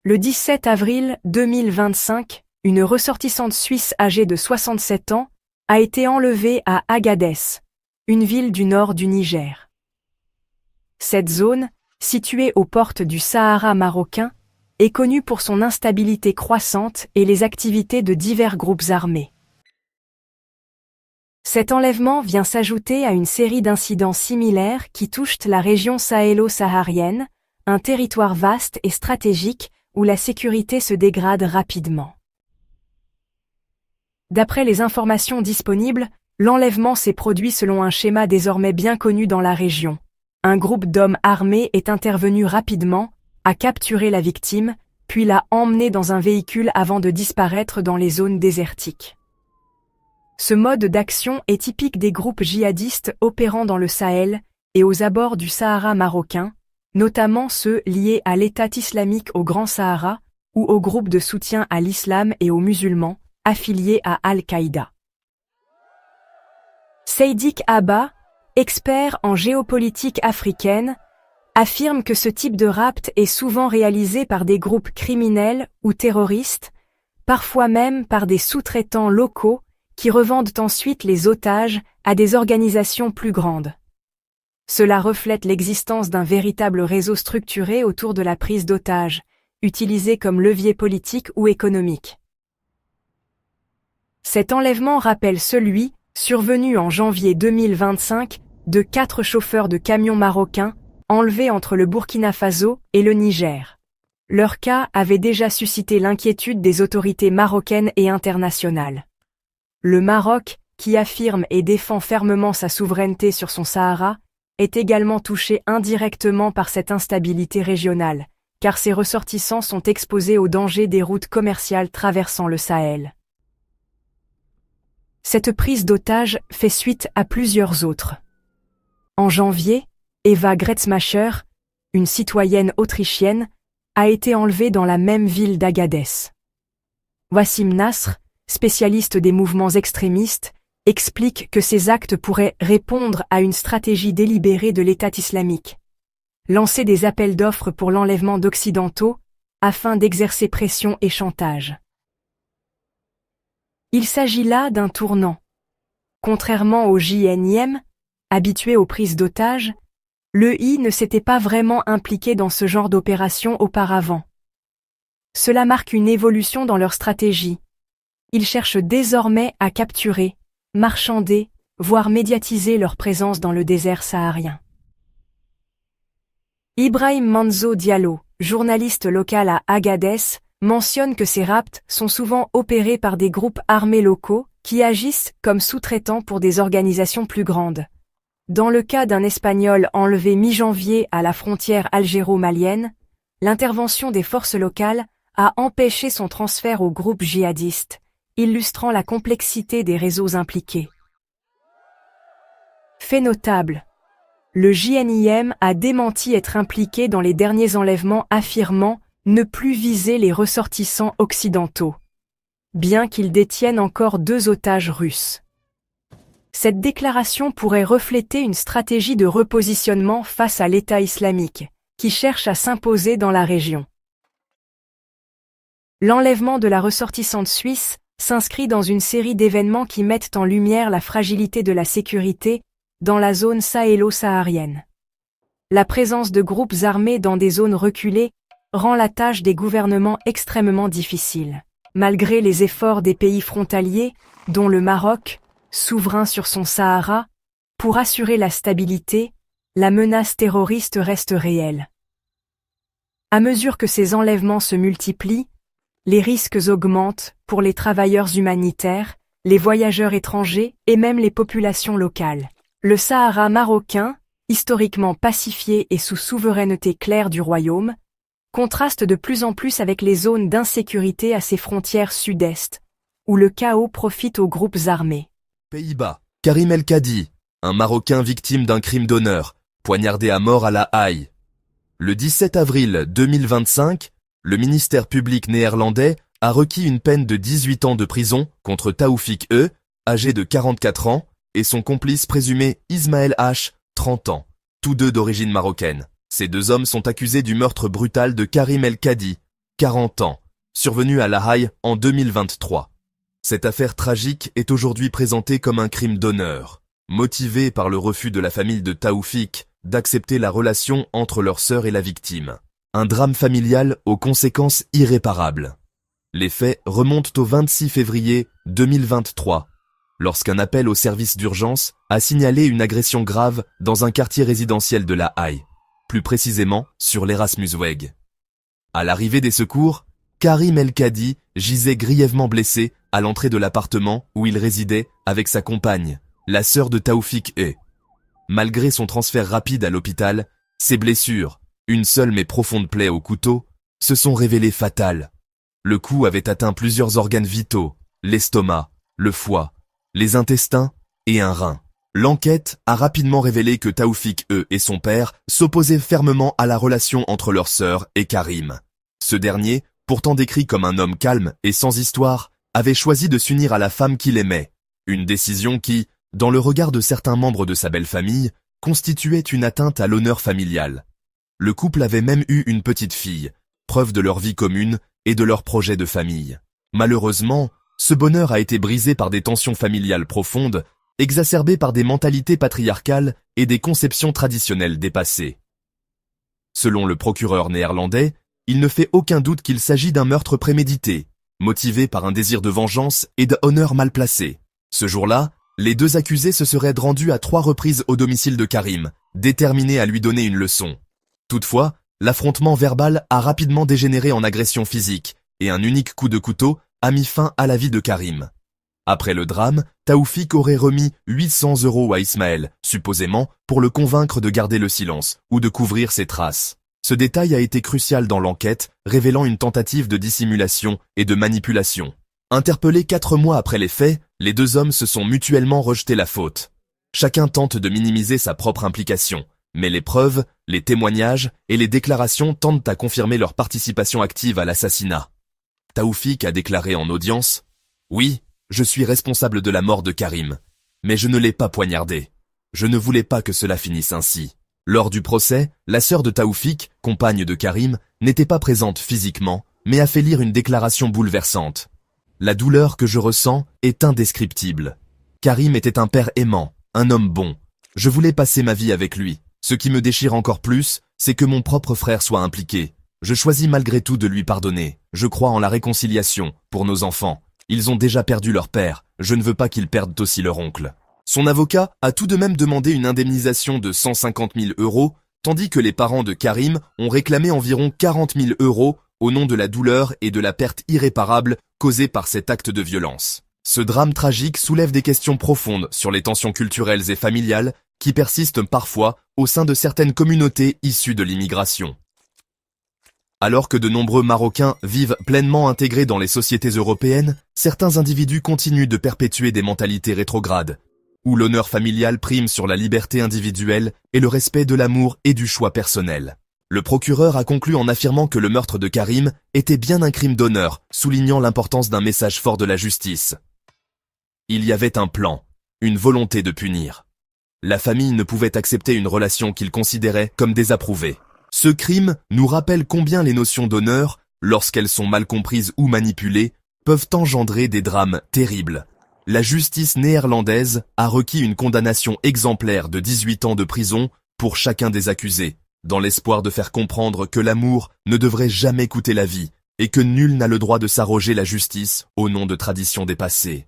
Le 17 avril 2025, une ressortissante suisse âgée de 67 ans a été enlevée à Agadez, une ville du nord du Niger. Cette zone, située aux portes du Sahara marocain, est connue pour son instabilité croissante et les activités de divers groupes armés. Cet enlèvement vient s'ajouter à une série d'incidents similaires qui touchent la région sahélo-saharienne, un territoire vaste et stratégique où la sécurité se dégrade rapidement. D'après les informations disponibles, l'enlèvement s'est produit selon un schéma désormais bien connu dans la région. Un groupe d'hommes armés est intervenu rapidement, a capturé la victime, puis l'a emmenée dans un véhicule avant de disparaître dans les zones désertiques. Ce mode d'action est typique des groupes djihadistes opérant dans le Sahel et aux abords du Sahara marocain, notamment ceux liés à l'État islamique au Grand Sahara ou aux groupes de soutien à l'islam et aux musulmans, affiliés à Al-Qaïda. Seydik Abba, expert en géopolitique africaine, affirme que ce type de rapt est souvent réalisé par des groupes criminels ou terroristes, parfois même par des sous-traitants locaux qui revendent ensuite les otages à des organisations plus grandes. Cela reflète l'existence d'un véritable réseau structuré autour de la prise d'otages, utilisé comme levier politique ou économique. Cet enlèvement rappelle celui, survenu en janvier 2025, de 4 chauffeurs de camions marocains, enlevés entre le Burkina Faso et le Niger. Leur cas avait déjà suscité l'inquiétude des autorités marocaines et internationales. Le Maroc, qui affirme et défend fermement sa souveraineté sur son Sahara, est également touché indirectement par cette instabilité régionale, car ses ressortissants sont exposés aux dangers des routes commerciales traversant le Sahel. Cette prise d'otage fait suite à plusieurs autres. En janvier, Eva Gretzmacher, une citoyenne autrichienne, a été enlevée dans la même ville d'Agadez. Wassim Nasr, spécialiste des mouvements extrémistes, explique que ces actes pourraient répondre à une stratégie délibérée de l'État islamique. Lancer des appels d'offres pour l'enlèvement d'occidentaux, afin d'exercer pression et chantage. Il s'agit là d'un tournant. Contrairement au JNIM, habitué aux prises d'otages, l'EI ne s'était pas vraiment impliqué dans ce genre d'opération auparavant. Cela marque une évolution dans leur stratégie. Ils cherchent désormais à capturer, marchander, voire médiatiser leur présence dans le désert saharien. Ibrahim Manzo Diallo, journaliste local à Agadez, mentionne que ces rapts sont souvent opérés par des groupes armés locaux qui agissent comme sous-traitants pour des organisations plus grandes. Dans le cas d'un Espagnol enlevé mi-janvier à la frontière algéro-malienne, l'intervention des forces locales a empêché son transfert au groupe djihadiste, illustrant la complexité des réseaux impliqués. Fait notable, le JNIM a démenti être impliqué dans les derniers enlèvements, affirmant ne plus viser les ressortissants occidentaux, bien qu'ils détiennent encore 2 otages russes. Cette déclaration pourrait refléter une stratégie de repositionnement face à l'État islamique, qui cherche à s'imposer dans la région. L'enlèvement de la ressortissante suisse s'inscrit dans une série d'événements qui mettent en lumière la fragilité de la sécurité dans la zone sahélo-saharienne. La présence de groupes armés dans des zones reculées rend la tâche des gouvernements extrêmement difficile. Malgré les efforts des pays frontaliers, dont le Maroc, souverain sur son Sahara, pour assurer la stabilité, la menace terroriste reste réelle. À mesure que ces enlèvements se multiplient, les risques augmentent pour les travailleurs humanitaires, les voyageurs étrangers et même les populations locales. Le Sahara marocain, historiquement pacifié et sous souveraineté claire du royaume, contraste de plus en plus avec les zones d'insécurité à ses frontières sud-est, où le chaos profite aux groupes armés. Pays-Bas, Karim El Kadi, un Marocain victime d'un crime d'honneur, poignardé à mort à La Haye. Le 17 avril 2025, le ministère public néerlandais a requis une peine de 18 ans de prison contre Taoufik E, âgé de 44 ans, et son complice présumé Ismaël H, 30 ans, tous deux d'origine marocaine. Ces 2 hommes sont accusés du meurtre brutal de Karim El Kadi, 40 ans, survenue à La Haye en 2023. Cette affaire tragique est aujourd'hui présentée comme un crime d'honneur, motivé par le refus de la famille de Taoufik d'accepter la relation entre leur sœur et la victime. Un drame familial aux conséquences irréparables. Les faits remontent au 26 février 2023, lorsqu'un appel au service d'urgence a signalé une agression grave dans un quartier résidentiel de La Haye, plus précisément sur l'Erasmusweg. À l'arrivée des secours, Karim El Kadi gisait grièvement blessé à l'entrée de l'appartement où il résidait avec sa compagne, la sœur de Taoufik E. Malgré son transfert rapide à l'hôpital, ses blessures, une seule mais profonde plaie au couteau, se sont révélées fatales. Le coup avait atteint plusieurs organes vitaux, l'estomac, le foie, les intestins et un rein. L'enquête a rapidement révélé que Taoufik E et son père s'opposaient fermement à la relation entre leur sœur et Karim. Ce dernier, pourtant décrit comme un homme calme et sans histoire, avait choisi de s'unir à la femme qu'il aimait. Une décision qui, dans le regard de certains membres de sa belle famille, constituait une atteinte à l'honneur familial. Le couple avait même eu une petite fille, preuve de leur vie commune et de leur projet de famille. Malheureusement, ce bonheur a été brisé par des tensions familiales profondes, exacerbées par des mentalités patriarcales et des conceptions traditionnelles dépassées. Selon le procureur néerlandais, il ne fait aucun doute qu'il s'agit d'un meurtre prémédité, motivé par un désir de vengeance et d'honneur mal placé. Ce jour-là, les deux accusés se seraient rendus à 3 reprises au domicile de Karim, déterminés à lui donner une leçon. Toutefois, l'affrontement verbal a rapidement dégénéré en agression physique, et un unique coup de couteau a mis fin à la vie de Karim. Après le drame, Taoufik aurait remis 800 € à Ismaël, supposément pour le convaincre de garder le silence ou de couvrir ses traces. Ce détail a été crucial dans l'enquête, révélant une tentative de dissimulation et de manipulation. Interpellés 4 mois après les faits, les deux hommes se sont mutuellement rejeté la faute. Chacun tente de minimiser sa propre implication, mais les preuves, les témoignages et les déclarations tentent à confirmer leur participation active à l'assassinat. Taoufik a déclaré en audience « Oui, je suis responsable de la mort de Karim, mais je ne l'ai pas poignardé. Je ne voulais pas que cela finisse ainsi. » Lors du procès, la sœur de Taoufik, compagne de Karim, n'était pas présente physiquement, mais a fait lire une déclaration bouleversante. « La douleur que je ressens est indescriptible. Karim était un père aimant, un homme bon. Je voulais passer ma vie avec lui. Ce qui me déchire encore plus, c'est que mon propre frère soit impliqué. Je choisis malgré tout de lui pardonner. Je crois en la réconciliation, pour nos enfants. Ils ont déjà perdu leur père, je ne veux pas qu'ils perdent aussi leur oncle. » Son avocat a tout de même demandé une indemnisation de 150 000 €, tandis que les parents de Karim ont réclamé environ 40 000 € au nom de la douleur et de la perte irréparable causée par cet acte de violence. Ce drame tragique soulève des questions profondes sur les tensions culturelles et familiales qui persistent parfois au sein de certaines communautés issues de l'immigration. Alors que de nombreux Marocains vivent pleinement intégrés dans les sociétés européennes, certains individus continuent de perpétuer des mentalités rétrogrades, où l'honneur familial prime sur la liberté individuelle et le respect de l'amour et du choix personnel. Le procureur a conclu en affirmant que le meurtre de Karim était bien un crime d'honneur, soulignant l'importance d'un message fort de la justice. Il y avait un plan, une volonté de punir. La famille ne pouvait accepter une relation qu'il considérait comme désapprouvée. Ce crime nous rappelle combien les notions d'honneur, lorsqu'elles sont mal comprises ou manipulées, peuvent engendrer des drames terribles. La justice néerlandaise a requis une condamnation exemplaire de 18 ans de prison pour chacun des accusés, dans l'espoir de faire comprendre que l'amour ne devrait jamais coûter la vie et que nul n'a le droit de s'arroger la justice au nom de traditions dépassées.